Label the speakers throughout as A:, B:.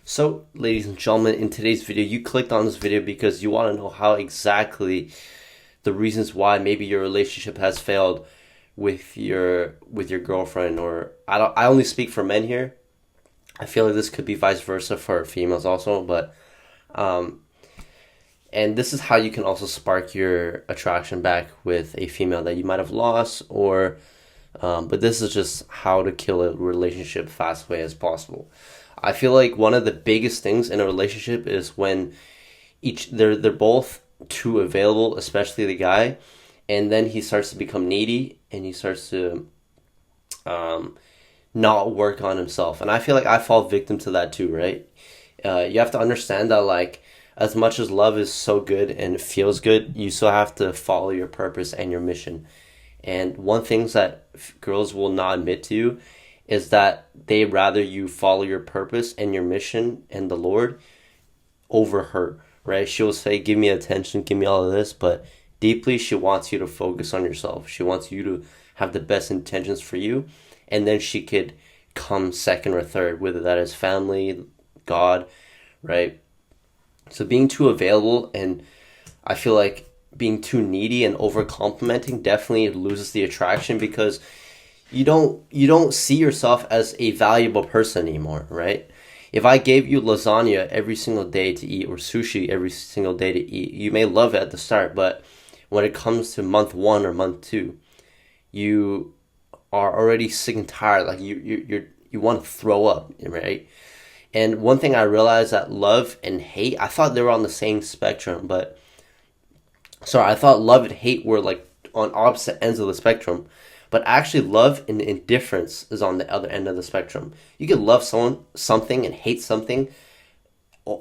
A: So, ladies and gentlemen, in today's video, you clicked on this video because you want to know how exactly the reasons why maybe your relationship has failed with your girlfriend, or I only speak for men here. I feel like this could be vice versa for females also, but um and this is how you can also spark your attraction back with a female that you might have lost, or but this is just how to kill a relationship fast way as possible. I feel like one of the biggest things in a relationship is when they're both too available, especially the guy, and then he starts to become needy and he starts to um, not work on himself. And I feel like I fall victim to that too, right? You have to understand that, like, as much as love is so good and it feels good, you still have to follow your purpose and your mission. And one thing that girls will not admit to you is that they rather you follow your purpose and your mission and the Lord over her, right? She'll say, "Give me attention, give me all of this," but deeply she wants you to focus on yourself. She wants you to have the best intentions for you, and then she could come second or third, whether that is family, God, right? So being too available, and I feel like being too needy and over complimenting definitely loses the attraction, because you don't see yourself as a valuable person anymore, right? If I gave you lasagna every single day to eat, or sushi every single day to eat, you may love it at the start, but when it comes to month one or month two, you are already sick and tired. Like you want to throw up, right? And one thing I realized, that love and hate, I thought they were on the same spectrum, but sorry, I thought love and hate were like on opposite ends of the spectrum. But actually, love and indifference is on the other end of the spectrum. You can love someone, something, and hate something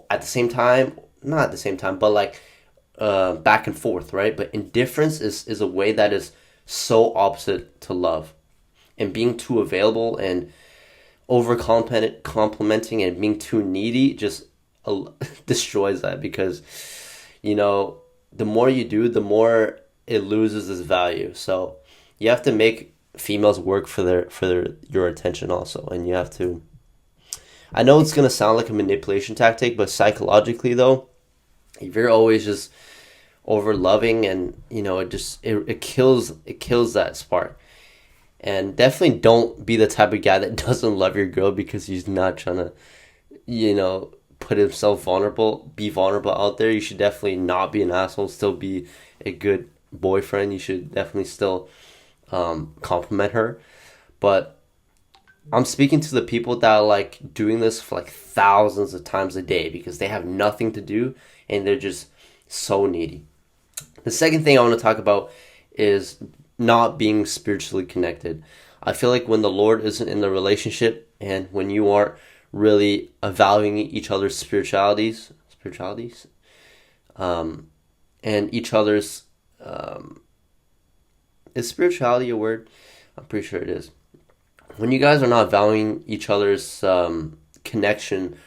A: at the same time. Not at the same time, but like back and forth, right? But indifference is a way that is so opposite to love. And being too available and over complimenting and being too needy just destroys that, because you know, the more you do, the more it loses its value. So you have to make females work for their your attention also, and you have to. I know it's gonna sound like a manipulation tactic, but psychologically though, if you're always just over loving, and it kills that spark. And definitely don't be the type of guy that doesn't love your girl because he's not trying to, put himself be vulnerable out there. You should definitely not be an asshole, still be a good boyfriend. You should definitely still compliment her. But I'm speaking to the people that are like doing this for like thousands of times a day because they have nothing to do and they're just so needy. The second thing I want to talk about is not being spiritually connected. I feel like when the Lord isn't in the relationship, and when you aren't really valuing each other's spiritualities, um, and each other's, is spirituality a word? I'm pretty sure it is. When you guys are not valuing each other's connection,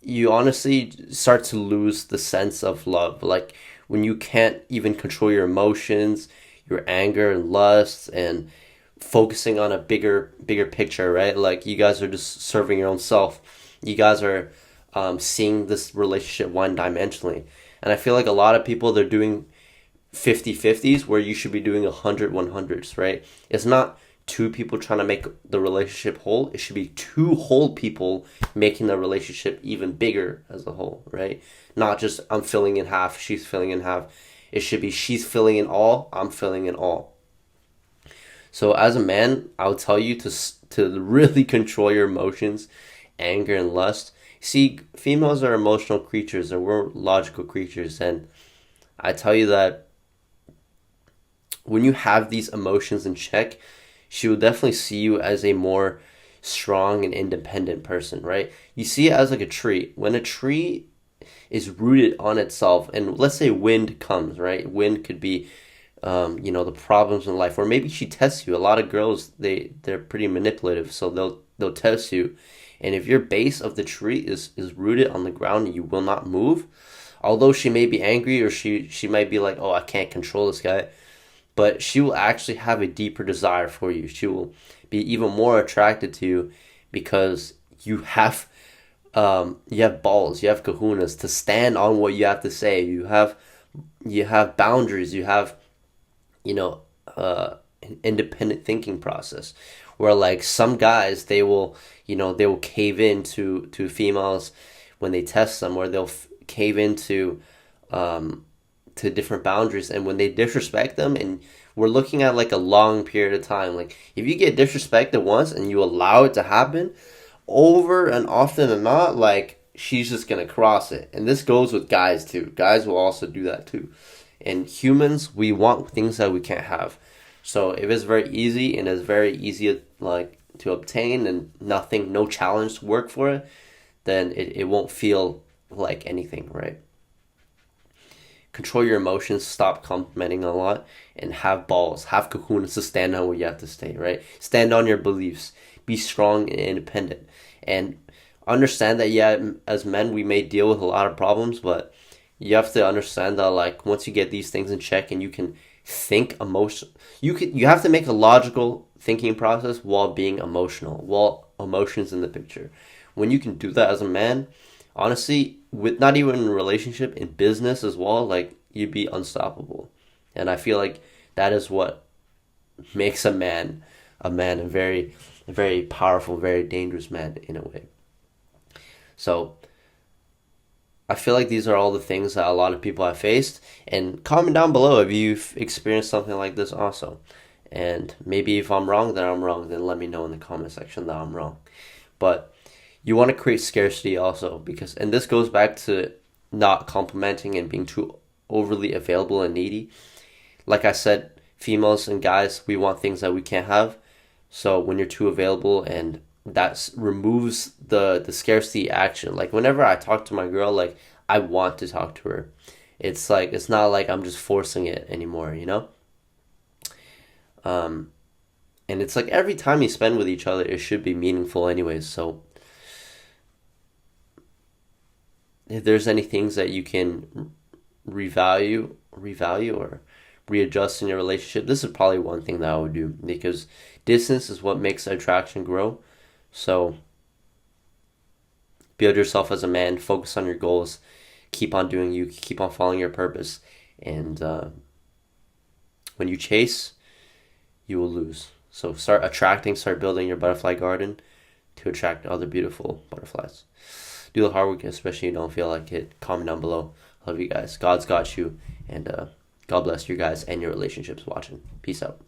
A: you honestly start to lose the sense of love. Like when you can't even control your emotions, your anger and lust, and focusing on a bigger picture, right? Like you guys are just serving your own self. You guys are seeing this relationship one dimensionally. And I feel like a lot of people, they're doing 50-50s where you should be doing 100-100s, right? It's not two people trying to make the relationship whole. It should be two whole people making the relationship even bigger as a whole, right? Not just I'm filling in half, she's filling in half. It should be she's filling in all, I'm filling in all. So as a man, I would tell you to really control your emotions, anger and lust. See, females are emotional creatures, and we're logical creatures, and I tell you that when you have these emotions in check, she will definitely see you as a more strong and independent person, right? You see it as like a tree. When a tree is rooted on itself, and let's say wind comes, right? Wind could be the problems in life, or maybe she tests you. A lot of girls, they're pretty manipulative, so they'll test you. And if your base of the tree is rooted on the ground and you will not move, although she may be angry, or she might be like, "Oh, I can't control this guy," but she will actually have a deeper desire for you. She will be even more attracted to you because you have you have balls, you have kahunas to stand on what you have to say. You have boundaries. You have, you know, an independent thinking process. Where like some guys, they will cave in to females when they test them, or they'll cave into to different boundaries, and when they disrespect them, and we're looking at like a long period of time. Like if you get disrespected once and you allow it to happen over and often and not, like she's just gonna cross it. And this goes with guys too. Guys will also do that too. And humans, we want things that we can't have. So if it's very easy and it's very easy like to obtain and nothing, no challenge to work for it, then it won't feel like anything, right? Control your emotions, stop complimenting a lot, and have balls, have kahunas to stand on where you have to stay, right? Stand on your beliefs, be strong and independent, and understand that, yeah, as men, we may deal with a lot of problems, but you have to understand that, like, once you get these things in check and you can think you have to make a logical thinking process while being emotional, while emotions in the picture. When you can do that as a man, honestly, with not even in a relationship, in business as well, like you'd be unstoppable. And I feel like that is what makes a very, very powerful, very dangerous man in a way. So I feel like these are all the things that a lot of people have faced. And comment down below if you've experienced something like this also. And maybe if I'm wrong, then I'm wrong. Then let me know in the comment section that I'm wrong. But you want to create scarcity also, because, and this goes back to not complimenting and being too overly available and needy. Like I said, females and guys, we want things that we can't have. So when you're too available, and that removes the scarcity action. Like whenever I talk to my girl, like I want to talk to her. It's like, it's not like I'm just forcing it anymore, you know? And it's like every time you spend with each other, it should be meaningful anyways. So if there's any things that you can revalue or readjust in your relationship, this is probably one thing that I would do, because distance is what makes attraction grow. So build yourself as a man, focus on your goals, keep on doing you, keep on following your purpose, and when you chase, you will lose. So start building your butterfly garden to attract other beautiful butterflies. Do the hard work, especially if you don't feel like it. Comment down below. Love you guys. God's got you, and God bless you guys and your relationships watching. Peace out.